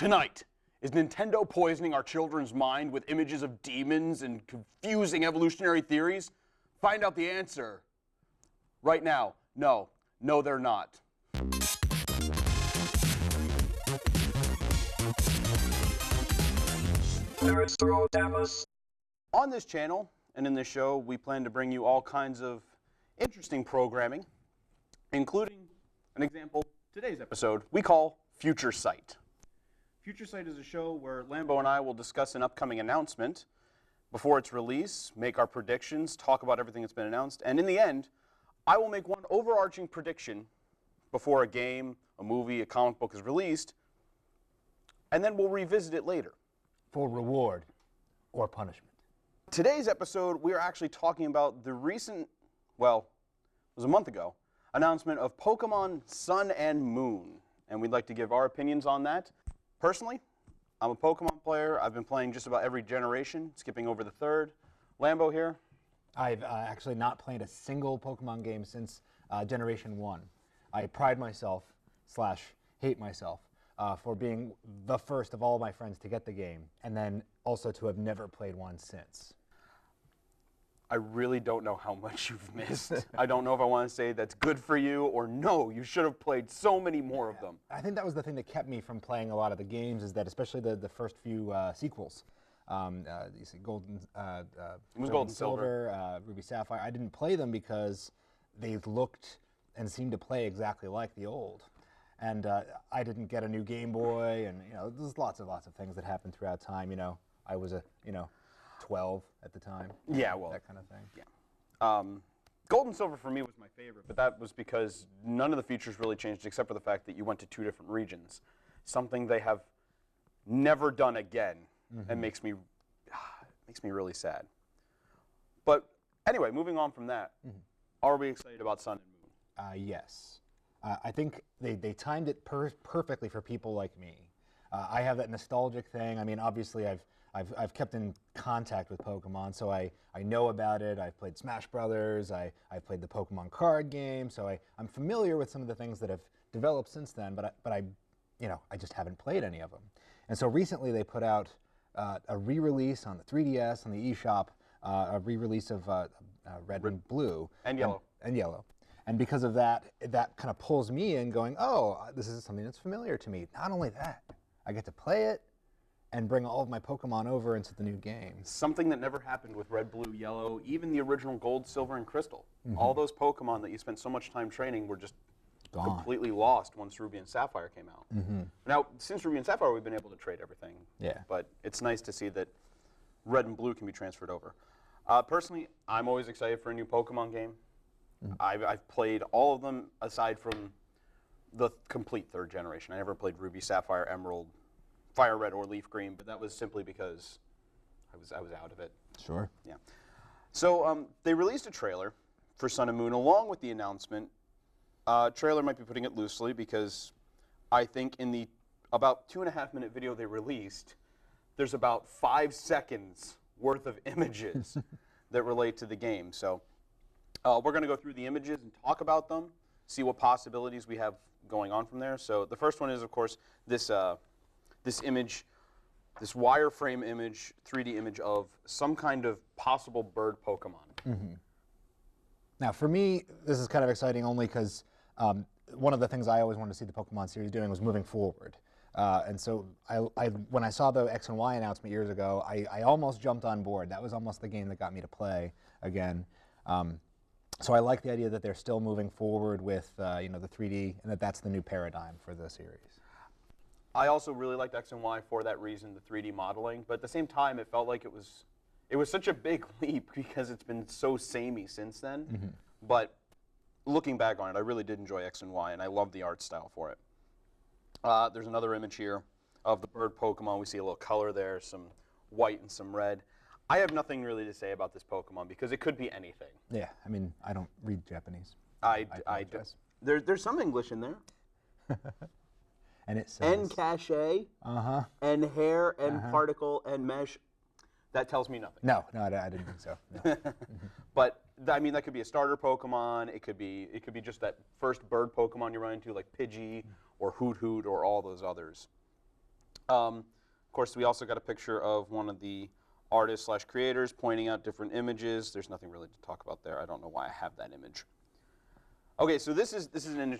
Tonight, is Nintendo poisoning our children's mind with images of demons and confusing evolutionary theories? Find out the answer right now. No, they're not. Nerdstrodamus. On this channel and in this show, we plan to bring you all kinds of interesting programming, including an example today's episode we call Future Sight. Future Sight is a show where Lambo and I will discuss an upcoming announcement before its release, make our predictions, talk about everything that's been announced, and in the end, I will make one overarching prediction before a game, a movie, a comic book is released, and then we'll revisit it later. For reward or punishment. Today's episode, we are actually talking about the recent, well, it was a month ago, announcement of Pokemon Sun and Moon, and we'd like to give our opinions on that. Personally, I'm a Pokemon player. I've been playing just about every generation, skipping over the third. Lambo here? I've actually not played a single Pokemon game since Generation 1. I pride myself, / hate myself, for being the first of all my friends to get the game, and then also to have never played one since. I really don't know how much you've missed. I don't know if I want to say that's good for you or no, you should have played so many more of them. I think that was the thing that kept me from playing a lot of the games, is that especially the first few sequels. You see Golden, Gold and Silver, Ruby Sapphire. I didn't play them because they looked and seemed to play exactly like the old. And I didn't get a new Game Boy, and there's lots of things that happened throughout time. I was 12 at the time. Yeah, well, that kind of thing. Yeah. Gold and Silver for me was my favorite, but that was because none of the features really changed except for the fact that you went to 2 different regions. Something they have never done again, and makes me really sad. But anyway, moving on from that, are we excited about Sun and Moon? Yes. I think they timed it perfectly for people like me. I have that nostalgic thing. I mean, obviously, I've kept in contact with Pokemon, so I know about it. I've played Smash Brothers. I've played the Pokemon card game, so I'm familiar with some of the things that have developed since then. But I just haven't played any of them. And so recently they put out a re-release on the 3DS on the eShop, a re-release of Red and Blue And Yellow. And Yellow. And because of that, that kind of pulls me in, going, oh, this is something that's familiar to me. Not only that, I get to play it and bring all of my Pokemon over into the new game. Something that never happened with Red, Blue, Yellow, even the original Gold, Silver, and Crystal. All those Pokemon that you spent so much time training were just gone. Completely lost once Ruby and Sapphire came out. Now, since Ruby and Sapphire, we've been able to trade everything. Yeah. But it's nice to see that Red and Blue can be transferred over. Personally, I'm always excited for a new Pokemon game. I've played all of them aside from the complete third generation. I never played Ruby, Sapphire, Emerald, Fire Red, or Leaf Green, but that was simply because I was out of it. Sure. Yeah. So they released a trailer for Sun and Moon along with the announcement. Trailer might be putting it loosely because I think in the about 2.5-minute video they released, there's about 5 seconds worth of images that relate to the game. So we're going to go through the images and talk about them, see what possibilities we have going on from there. So the first one is, of course, this image, this wireframe image, 3D image of some kind of possible bird Pokemon. Now, for me, this is kind of exciting only because one of the things I always wanted to see the Pokemon series doing was moving forward. And so when I saw the X and Y announcement years ago, I almost jumped on board. That was almost the game that got me to play again. So I like the idea that they're still moving forward with the 3D, and that's the new paradigm for the series. I also really liked X and Y for that reason, the 3D modeling. But at the same time, it felt like it was such a big leap because it's been so samey since then. But looking back on it, I really did enjoy X and Y, and I love the art style for it. There's another image here of the bird Pokemon. We see a little color there, some white and some red. I have nothing really to say about this Pokemon because it could be anything. Yeah, I mean, I don't read Japanese. I do. There's some English in there. And it says... And cachet, and hair, and particle, and mesh. That tells me nothing. No, I didn't think so. No. But I mean, that could be a starter Pokemon. It could be just that first bird Pokemon you run into, like Pidgey or Hoot Hoot or all those others. Of course, we also got a picture of one of the artists slash creators pointing out different images. There's nothing really to talk about there. I don't know why I have that image. Okay, so this is an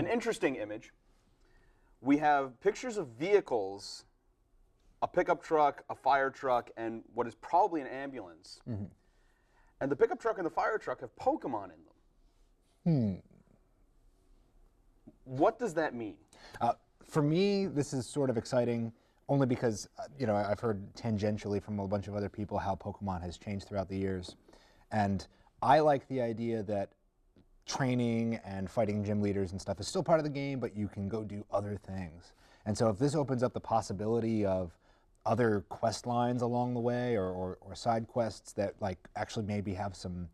interesting image. We have pictures of vehicles, a pickup truck, a fire truck, and what is probably an ambulance. And the pickup truck and the fire truck have Pokemon in them. What does that mean? For me, this is sort of exciting only because, you know, I've heard tangentially from a bunch of other people how Pokemon has changed throughout the years. And I like the idea that training and fighting gym leaders and stuff is still part of the game, but you can go do other things. And so if this opens up the possibility of other quest lines along the way or side quests that like actually maybe have some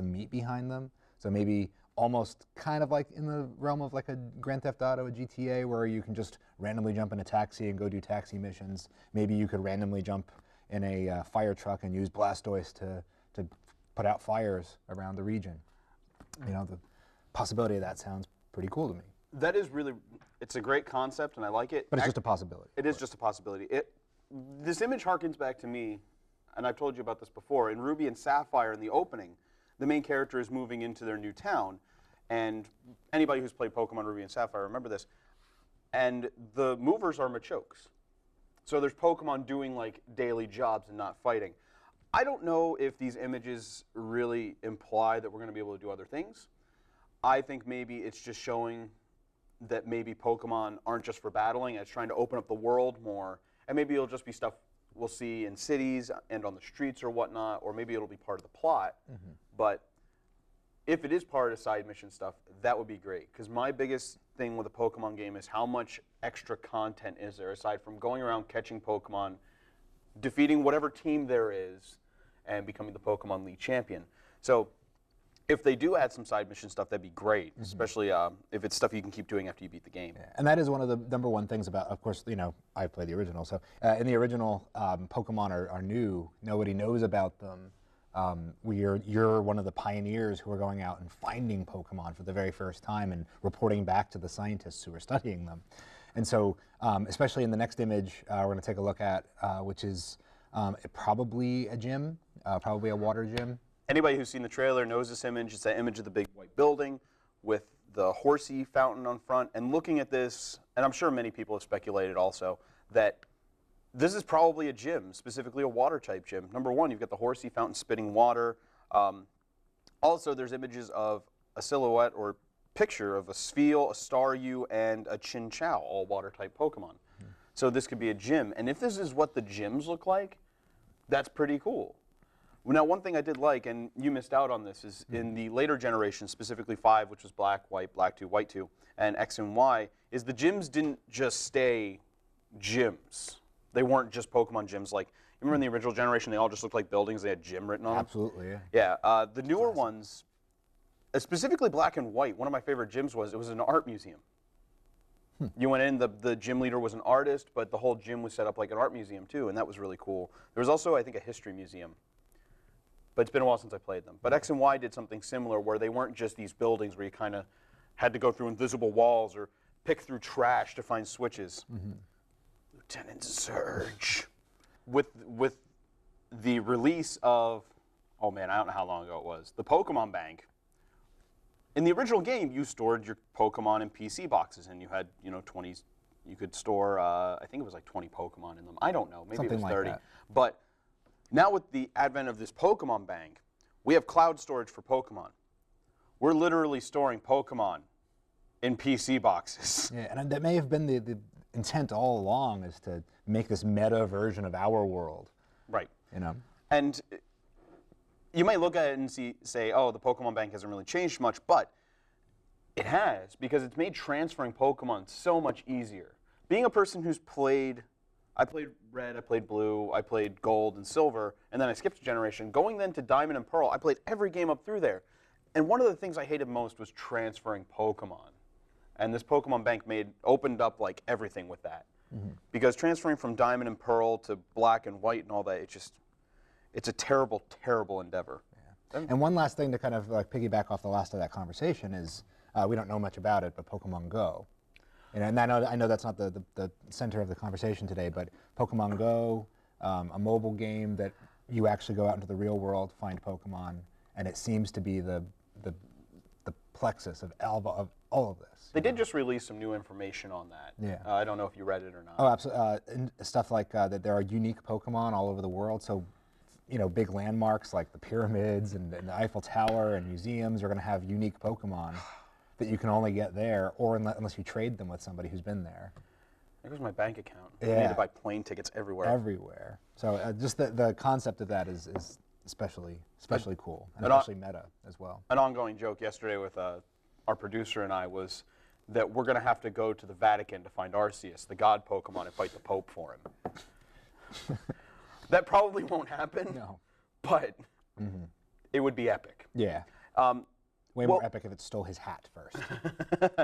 meat behind them, so maybe almost kind of like in the realm of like a Grand Theft Auto, a GTA, where you can just randomly jump in a taxi and go do taxi missions. Maybe you could randomly jump in a fire truck and use Blastoise to put out fires around the region. You know, the possibility of that sounds pretty cool to me. That is really, it's a great concept and I like it. But it's just a possibility. It is just a possibility. This image harkens back to me, and I've told you about this before, in Ruby and Sapphire in the opening, the main character is moving into their new town, and anybody who's played Pokemon Ruby and Sapphire remember this, and the movers are Machokes. So there's Pokemon doing like daily jobs and not fighting. I don't know if these images really imply that we're going to be able to do other things. I think maybe it's just showing that maybe Pokemon aren't just for battling, and it's trying to open up the world more, and maybe it'll just be stuff we'll see in cities and on the streets or whatnot, or maybe it'll be part of the plot. But if it is part of side mission stuff, that would be great. Because my biggest thing with a Pokemon game is how much extra content is there, aside from going around catching Pokemon, defeating whatever team there is, and becoming the Pokemon League champion. So if they do add some side mission stuff, that'd be great, especially if it's stuff you can keep doing after you beat the game. Yeah. And that is one of the #1 things about, of course, you know, I played the original. So in the original, Pokemon are new. Nobody knows about them. You're one of the pioneers who are going out and finding Pokemon for the very first time and reporting back to the scientists who are studying them. And so, especially in the next image we're going to take a look at, which is probably a gym, probably a water gym. Anybody who's seen the trailer knows this image. It's that image of the big white building with the horsey fountain on front. And looking at this, and I'm sure many people have speculated also, that this is probably a gym, specifically a water-type gym. #1, you've got the horsey fountain spitting water. Also, there's images of a silhouette or picture of a Spheal, a Staryu, and a Chinchou, all water-type Pokemon. So this could be a gym. And if this is what the gyms look like, that's pretty cool. Now, one thing I did like, and you missed out on this, is in the later generations, specifically 5, which was Black, White, Black 2, White 2, and X and Y, is the gyms didn't just stay gyms. They weren't just Pokemon gyms. Like, remember in the original generation, they all just looked like buildings. They had gym written on them? Absolutely, yeah. Yeah, the newer ones, specifically Black and White, one of my favorite gyms was an art museum. You went in, the gym leader was an artist, but the whole gym was set up like an art museum too, and that was really cool. There was also, I think, a history museum. But it's been a while since I played them. But X and Y did something similar where they weren't just these buildings where you kind of had to go through invisible walls or pick through trash to find switches. Lieutenant Surge. With the release of, oh man, I don't know how long ago it was, the Pokemon Bank. In the original game, you stored your Pokemon in PC boxes, and you had, you know, 20. You could store, I think it was like 20 Pokemon in them. I don't know, maybe Something it was 30. like that. But now with the advent of this Pokemon Bank, we have cloud storage for Pokemon. We're literally storing Pokemon in PC boxes. Yeah, and that may have been the intent all along, is to make this meta version of our world. Right. You know. And you might look at it and say, oh, the Pokemon Bank hasn't really changed much, but it has, because it's made transferring Pokemon so much easier. Being a person who's played, I played Red, I played Blue, I played Gold and Silver, and then I skipped a generation. Going then to Diamond and Pearl, I played every game up through there. And one of the things I hated most was transferring Pokemon. And this Pokemon Bank opened up like everything with that. Because transferring from Diamond and Pearl to Black and White and all that, it's a terrible, terrible endeavor. Yeah. And one last thing to kind of like piggyback off the last of that conversation is, we don't know much about it, but Pokemon Go. And I know that's not the center of the conversation today, but Pokemon Go, a mobile game that you actually go out into the real world, find Pokemon, and it seems to be the plexus of all of this. They did just release some new information on that. Yeah. I don't know if you read it or not. Oh, absolutely. And stuff like that there are unique Pokemon all over the world. So, big landmarks like the pyramids and the Eiffel Tower and museums are going to have unique Pokemon that you can only get there, or unless you trade them with somebody who's been there. There goes my bank account. Yeah. I need to buy plane tickets everywhere. Everywhere. So just the concept of that is especially cool, and An especially meta as well. An ongoing joke yesterday with our producer and I was that we're going to have to go to the Vatican to find Arceus, the god Pokemon, and fight the Pope for him. That probably won't happen. No. But it would be epic. Yeah. Way more epic if it stole his hat first.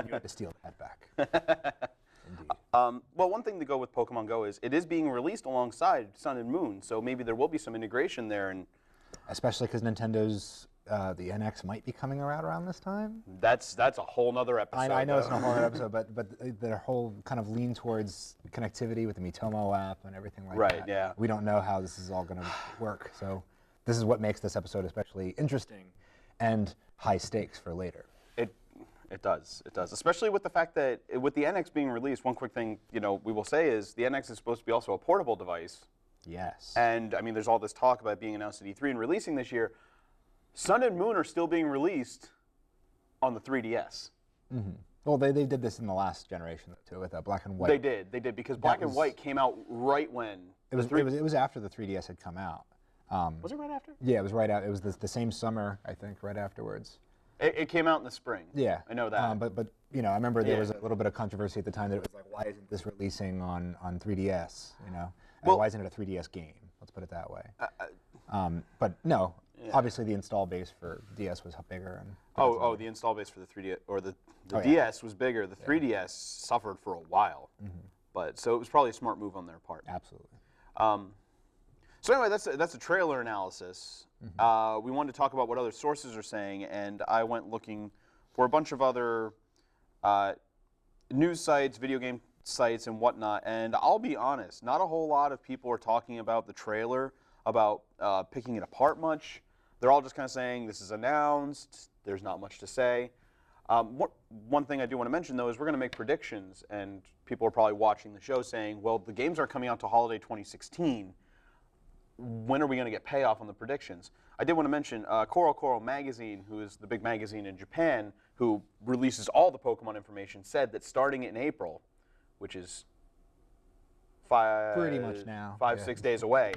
You had to steal the hat back. Indeed. Well, one thing to go with Pokemon Go is it is being released alongside Sun and Moon, so maybe there will be some integration there. And especially because Nintendo's the NX might be coming around this time. That's a whole nother episode. I know it's not a whole other episode, but their whole kind of lean towards connectivity with the Miitomo app and everything like that. Right, yeah. We don't know how this is all going to work, so this is what makes this episode especially interesting and high stakes for later. It does, especially with the fact that with the NX being released, one quick thing we will say is the NX is supposed to be also a portable device. Yes. And I mean, there's all this talk about being announced at E3 and releasing this year. Sun and Moon are still being released on the 3DS. Mm-hmm. Well, they did this in the last generation too, with Black and White. They did because Black and White came out right when it was after the 3DS had come out. Was it right after? Yeah, it was right out. It was the same summer, I think, right afterwards. It came out in the spring. Yeah, I know that. But I remember there was a little bit of controversy at the time that it was like, why isn't this releasing on 3DS? Well, why isn't it a 3DS game? Let's put it that way. But no, obviously the install base for DS was bigger. And the install base for the 3DS or the DS was bigger. The 3DS suffered for a while, but so it was probably a smart move on their part. Absolutely. So anyway, that's a trailer analysis. We wanted to talk about what other sources are saying, and I went looking for a bunch of other news sites, video game sites, and whatnot. And I'll be honest, not a whole lot of people are talking about the trailer, about picking it apart much. They're all just kind of saying this is announced. There's not much to say. One thing I do want to mention, though, is we're going to make predictions, and people are probably watching the show saying, well, the games aren't coming out to holiday 2016. When are we going to get payoff on the predictions? I did want to mention Coral Magazine, who is the big magazine in Japan, who releases all the Pokemon information, said that starting in April, which is pretty much now, 6 days away,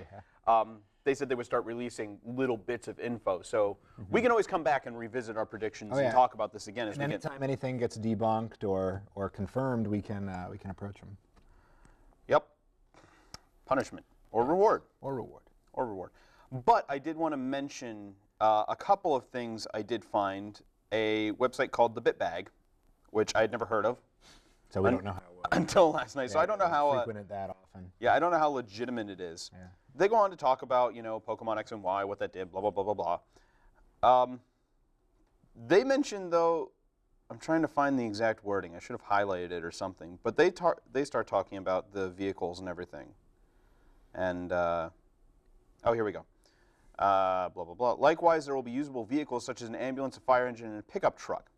they said they would start releasing little bits of info. So we can always come back and revisit our predictions and talk about this again. Anytime anything gets debunked or confirmed, we can approach them. Yep. Punishment or reward. Or reward. Or reward. But I did want to mention a couple of things I did find. A website called The Bitbag, which I had never heard of. So we don't know how it works. Until last night. Yeah, so I don't know how... frequent it that often. Yeah, I don't know how legitimate it is. Yeah. They go on to talk about, Pokemon X and Y, what that did, blah, blah, blah, blah, blah. They mentioned, though... I'm trying to find the exact wording. I should have highlighted it or something. But they start talking about the vehicles and everything. And... here we go. Blah, blah, blah. Likewise, there will be usable vehicles such as an ambulance, a fire engine, and a pickup truck.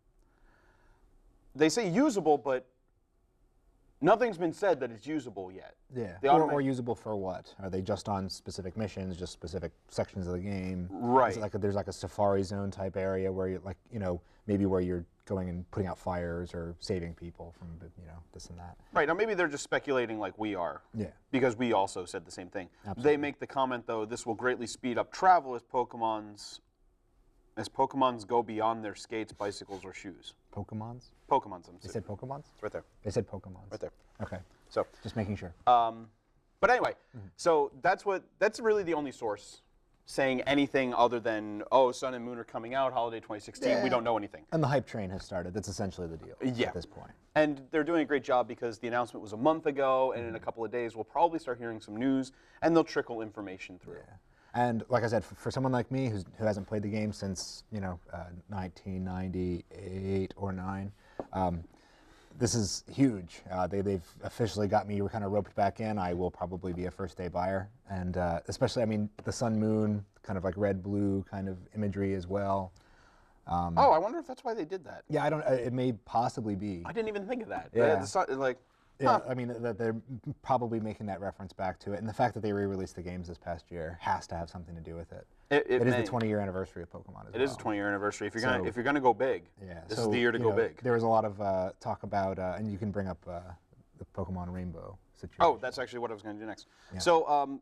They say usable, but nothing's been said that it's usable yet. Yeah. Or usable for what? Are they just on specific missions, just specific sections of the game? Right. Is it there's like a safari zone type area where you maybe where you're going and putting out fires or saving people from this and that. Right. Now maybe they're just speculating like we are. Yeah. Because we also said the same thing. Absolutely. They make the comment though, this will greatly speed up travel as Pokemons go beyond their skates, bicycles, or shoes. Pokemons? Pokemons. They said Pokemons? It's right there. They said Pokemons. Right there. Okay. So just making sure. But anyway, so that's really the only source saying anything other than, Sun and Moon are coming out, holiday 2016. Yeah. We don't know anything. And the hype train has started. That's essentially the deal at this point. And they're doing a great job because the announcement was a month ago, and in a couple of days we'll probably start hearing some news, and they'll trickle information through. Yeah. And like I said, for someone like me who hasn't played the game since 1998 or 9, this is huge. They've officially got me kind of roped back in. I will probably be a first-day buyer, and especially, I mean, the sun, moon, kind of like red, blue kind of imagery as well. Oh, I wonder if that's why they did that. Yeah, I don't. It may possibly be. I didn't even think of that. Yeah. The sun, like, Yeah, I mean, that they're probably making that reference back to it, and the fact that they re-released the games this past year has to have something to do with it. It is the 20-year anniversary of Pokemon as well. It is a 20-year anniversrsary. If you're gonna go big, yeah, this is the year to go big. There was a lot of talk about, and you can bring up the Pokemon Rainbow situation. Oh, that's actually what I was going to do next. Yeah. So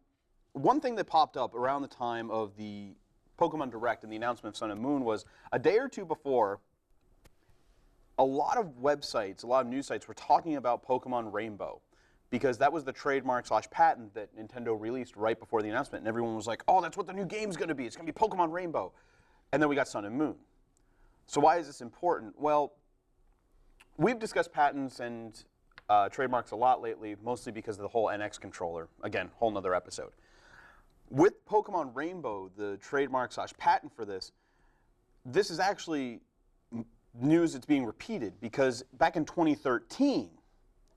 one thing that popped up around the time of the Pokemon Direct and the announcement of Sun and Moon was a day or two before, a lot of websites, a lot of news sites were talking about Pokemon Rainbow because that was the trademark / patent that Nintendo released right before the announcement. And everyone was like, oh, that's what the new game's going to be. It's going to be Pokemon Rainbow. And then we got Sun and Moon. So why is this important? Well, we've discussed patents and trademarks a lot lately, mostly because of the whole NX controller. Again, whole nother episode. With Pokemon Rainbow, the trademark / patent for this is actually news that's being repeated because back in 2013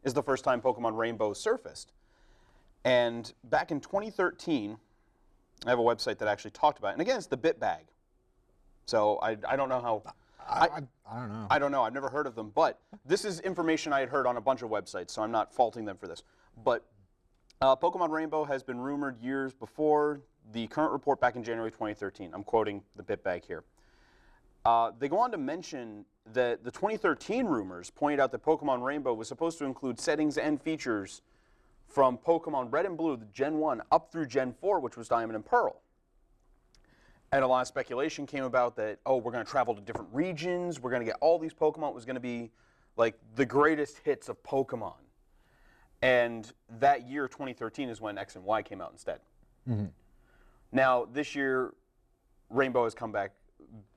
is the first time Pokemon Rainbow surfaced. And back in 2013, I have a website that actually talked about it. And again, it's the Bitbag. So I don't know how... I don't know. I don't know. I've never heard of them. But this is information I had heard on a bunch of websites, so I'm not faulting them for this. But Pokemon Rainbow has been rumored years before. The current report back in January 2013. I'm quoting the Bitbag here. They go on to mention that the 2013 rumors pointed out that Pokemon Rainbow was supposed to include settings and features from Pokemon Red and Blue, the Gen 1, up through Gen 4, which was Diamond and Pearl. And a lot of speculation came about that, oh, we're going to travel to different regions, we're going to get all these Pokemon. It was going to be like the greatest hits of Pokemon. And that year, 2013, is when X and Y came out instead. Mm-hmm. Now, this year, Rainbow has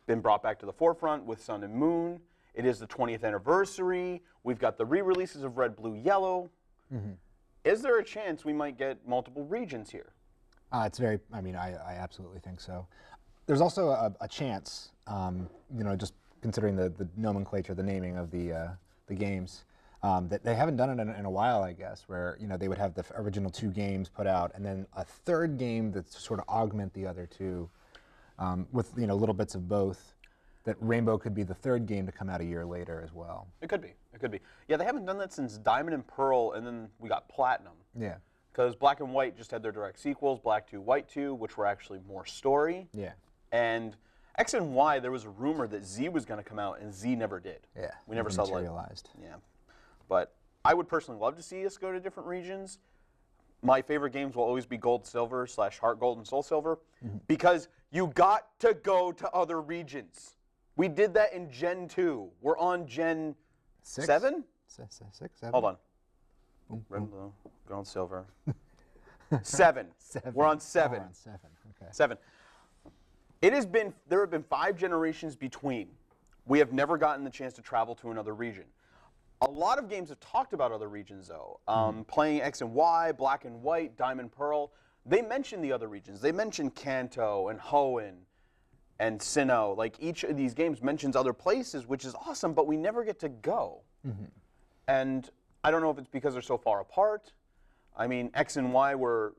been brought back to the forefront with Sun and Moon. It is the 20th anniversary. We've got the re-releases of Red, Blue, Yellow. Mm-hmm. Is there a chance we might get multiple regions here? It's very, I mean, I absolutely think so. There's also a chance, you know, just considering the nomenclature, the naming of the games, that they haven't done it in a while, I guess, where, you know, they would have the original 2 games put out and then a third game that sort of augment the other 2 with, you know, little bits of both. That Rainbow could be the third game to come out a year later as well. It could be. It could be. Yeah, they haven't done that since Diamond and Pearl, and then we got Platinum. Yeah. Because Black and White just had their direct sequels, Black 2, White 2, which were actually more story. Yeah. And X and Y, there was a rumor that Z was going to come out, and Z never did. Yeah. We never saw materialized. Yeah. But I would personally love to see us go to different regions. My favorite games will always be Gold, Silver / Heart Gold and Soul Silver, because you got to go to other regions. We did that in Gen 2. We're on Gen 7? 6, 7. Hold on. Red, Blue, Gold, Silver. 7. 7. We're on 7. Oh, on 7. Okay. 7. There have been 5 generations between. We have never gotten the chance to travel to another region. A lot of games have talked about other regions, though. Playing X and Y, Black and White, Diamond, Pearl. They mention the other regions. They mention Kanto and Hoenn and Sinnoh. Like, each of these games mentions other places, which is awesome, but we never get to go. And I don't know if it's because they're so far apart. I mean, X and Y were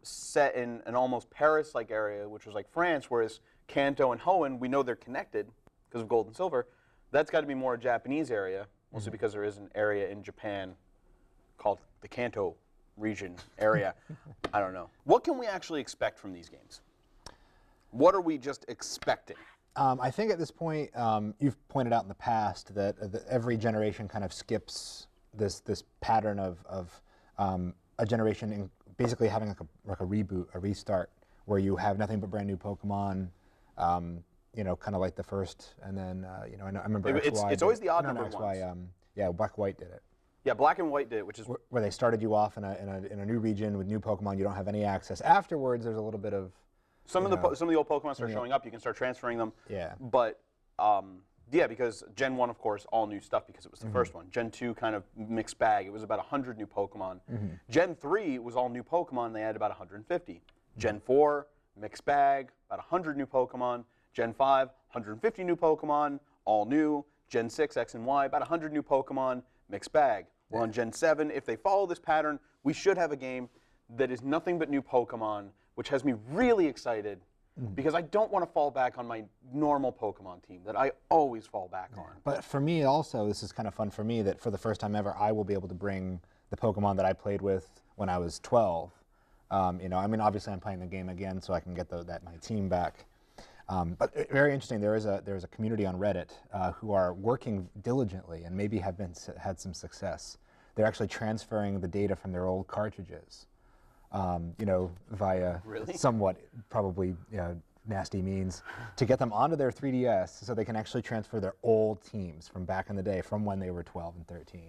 set in an almost Paris-like area, which was like France, whereas Kanto and Hoenn, we know they're connected because of Gold and Silver. That's got to be more a Japanese area, mostly because there is an area in Japan called the Kanto region area. I don't know. What can we actually expect from these games? What are we just expecting? I think at this point, you've pointed out in the past that every generation kind of skips this pattern of a generation basically having like a reboot, a restart, where you have nothing but brand new Pokemon. You know, kind of like the first, and then you know, I remember it's always the odd number ones. Yeah, Black and White did it. Yeah, Black and White did it, which is where they started you off in a new region with new Pokemon. You don't have any access. Afterwards, there's a little bit of some of the old Pokemon start showing up. You can start transferring them. Yeah. But yeah, because Gen 1, of course, all new stuff because it was the first one. Gen 2, kind of mixed bag. It was about 100 new Pokemon. Gen 3 was all new Pokemon. They had about 150. Gen 4, mixed bag, about 100 new Pokemon. Gen 5, 150 new Pokemon, all new. Gen 6, X and Y, about 100 new Pokemon, mixed bag. We're on Gen 7. If they follow this pattern, we should have a game that is nothing but new Pokemon, which has me really excited because I don't want to fall back on my normal Pokemon team that I always fall back on. But for me also, this is kind of fun for me that for the first time ever, I will be able to bring the Pokemon that I played with when I was 12. You know, I mean, obviously I'm playing the game again so I can get my team back. But very interesting, there is a community on Reddit who are working diligently and maybe have had some success. They're actually transferring the data from their old cartridges, you know, via somewhat probably nasty means, to get them onto their 3DS so they can actually transfer their old teams from back in the day, from when they were 12 and 13.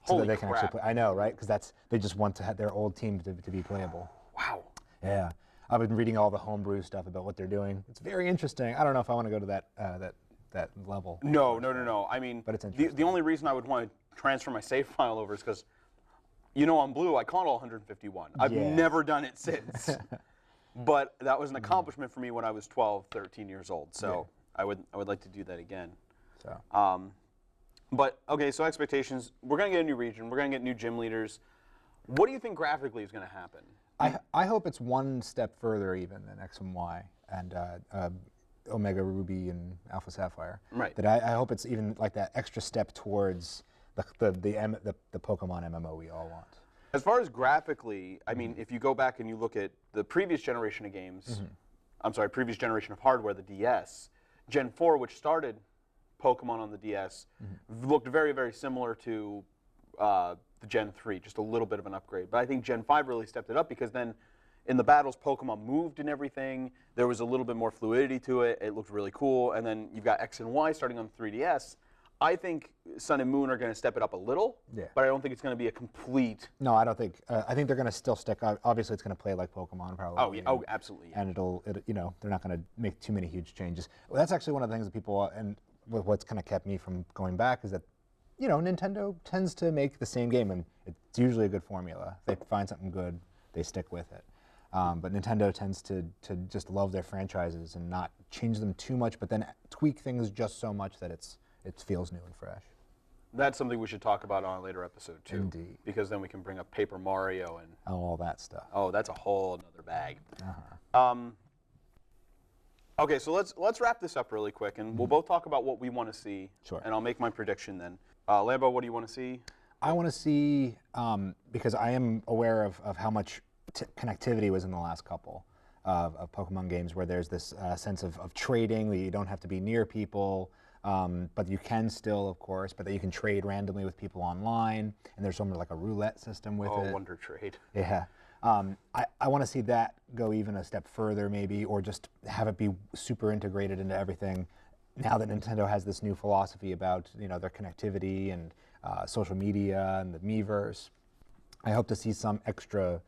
So that they can actually play. I know, right? Because they just want to have their old team to be playable. Wow. Yeah. I've been reading all the homebrew stuff about what they're doing. It's very interesting. I don't know if I want to go to that level. No. I mean, but it's interesting. The only reason I would want to transfer my save file over is because, you know, on Blue I caught all 151. I've never done it since. But that was an accomplishment for me when I was 12, 13 years old. So I would like to do that again. So. But okay, so expectations. We're gonna get a new region. We're gonna get new gym leaders. What do you think graphically is gonna happen? I hope it's one step further even than X and Y and Omega Ruby and Alpha Sapphire. Right. That I hope it's even like that extra step towards the Pokemon MMO we all want. As far as graphically, I mean, if you go back and you look at the previous generation of games, I'm sorry, previous generation of hardware, the DS, Gen 4, which started Pokemon on the DS, looked very, very similar to the Gen 3, just a little bit of an upgrade. But I think Gen 5 really stepped it up because then in the battles, Pokemon moved and everything. There was a little bit more fluidity to it. It looked really cool. And then you've got X and Y starting on the 3DS. I think Sun and Moon are going to step it up a little, but I don't think it's going to be a complete... No, I don't think... I think they're going to still stick... Obviously, it's going to play like Pokemon, probably. Oh, yeah. Oh, absolutely. Yeah. And you know, they're not going to make too many huge changes. Well, that's actually one of the things that people... And what's kind of kept me from going back is that, you know, Nintendo tends to make the same game, and it's usually a good formula. If they find something good, they stick with it. But Nintendo tends to just love their franchises and not change them too much, but then tweak things just so much that it feels new and fresh. That's something we should talk about on a later episode, too. Indeed. Because then we can bring up Paper Mario and... Oh, all that stuff. Oh, that's a whole other bag. Okay, so let's wrap this up really quick, and we'll both talk about what we want to see. Sure. And I'll make my prediction then. Lambo, what do you want to see? I want to see, because I am aware of how much connectivity was in the last couple of Pokemon games, where there's this sense of trading, that you don't have to be near people, but you can still, of course, but that you can trade randomly with people online, and there's almost like a roulette system with it. Oh, Wonder Trade. Yeah. I want to see that go even a step further, maybe, or just have it be super integrated into everything. Now that Nintendo has this new philosophy about, you know, their connectivity and social media and the Miiverse, I hope to see some extra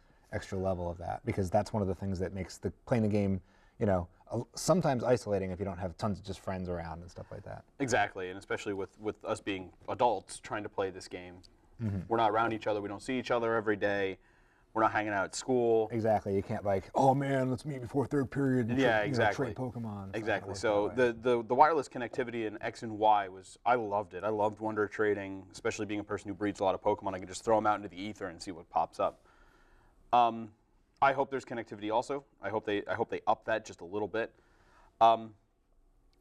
level of that, because that's one of the things that makes playing the game, you know, sometimes isolating if you don't have tons of just friends around and stuff like that. Exactly, and especially with us being adults trying to play this game. We're not around each other. We don't see each other every day. We're not hanging out at school. Exactly. You can't like, oh man, let's meet before third period and exactly. trade Pokemon. Exactly. So the wireless connectivity in X and Y I loved it. I loved Wonder Trading, especially being a person who breeds a lot of Pokemon. I can just throw them out into the ether and see what pops up. I hope there's connectivity also. I hope they up that just a little bit.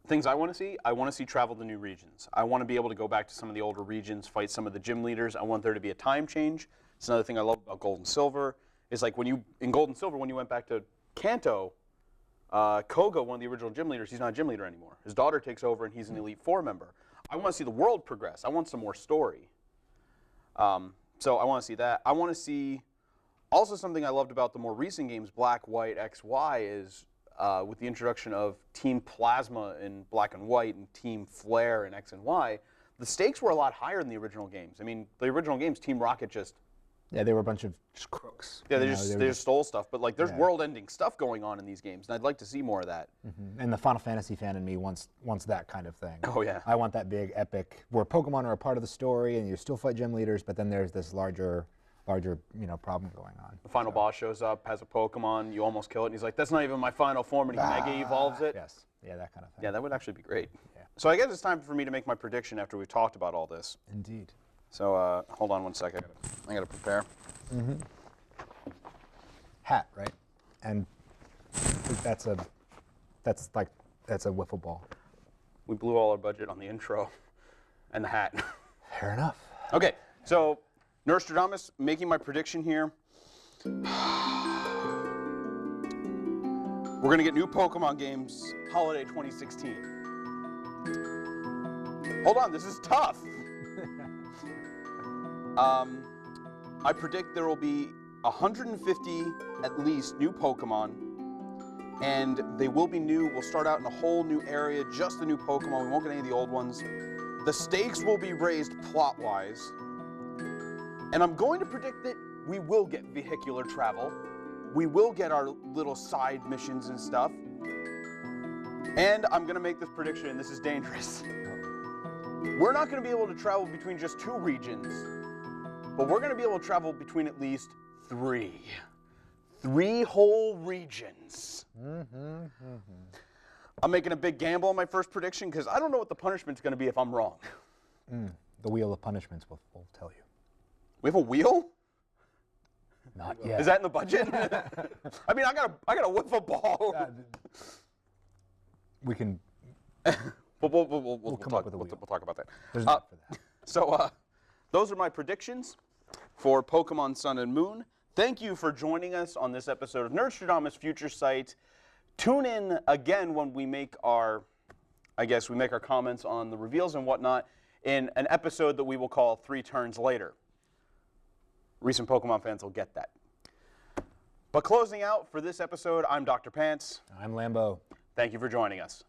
Things I want to see travel to new regions. I want to be able to go back to some of the older regions, fight some of the gym leaders. I want there to be a time change. It's another thing I love about Gold and Silver. Is like in Gold and Silver, when you went back to Kanto, Koga, one of the original gym leaders, he's not a gym leader anymore. His daughter takes over and he's an Elite Four member. I want to see the world progress. I want some more story. So I want to see that. I want to see also something I loved about the more recent games, Black, White, X, Y, is with the introduction of Team Plasma in Black and White and Team Flare in X and Y, the stakes were a lot higher than the original games. I mean, the original games, Team Rocket just... Yeah, they were a bunch of just crooks. Yeah, they just stole stuff. But like, there's world-ending stuff going on in these games, and I'd like to see more of that. And the Final Fantasy fan in me wants that kind of thing. Oh yeah. I want that big epic where Pokemon are a part of the story, and you still fight gym leaders, but then there's this larger problem going on. The final boss shows up, has a Pokemon, you almost kill it, and he's like, "That's not even my final form," and he mega evolves it. Yes. Yeah, that kind of thing. Yeah, that would actually be great. Yeah. So I guess it's time for me to make my prediction after we've talked about all this. Indeed. So hold on one second. I gotta prepare. Hat, right? And that's a wiffle ball. We blew all our budget on the intro and the hat. Fair enough. Okay, so Nerdstrodamus, making my prediction here. We're gonna get new Pokemon games holiday 2016. Hold on, this is tough. I predict there will be 150 at least new Pokemon, and they will be new. We'll start out in a whole new area, just the new Pokemon. We won't get any of the old ones. The stakes will be raised plot-wise, and I'm going to predict that we will get vehicular travel. We will get our little side missions and stuff. And I'm gonna make this prediction, and this is dangerous. We're not gonna be able to travel between just 2 regions, but we're gonna be able to travel between at least 3. 3 whole regions. I'm making a big gamble on my first prediction because I don't know what the punishment's gonna be if I'm wrong. The wheel of punishments will tell you. We have a wheel? Not yet. Is that in the budget? I mean, I got a wiffle ball. We can. We'll come up with a wheel. We'll talk about that. There's enough for that. So those are my predictions for Pokemon Sun and Moon. Thank you for joining us on this episode of Nerdstrodamus Future Sight. Tune in again when we make our, comments on the reveals and whatnot in an episode that we will call 3 Turns Later. Recent Pokemon fans will get that. But closing out for this episode, I'm Dr. Pants. I'm Lambo. Thank you for joining us.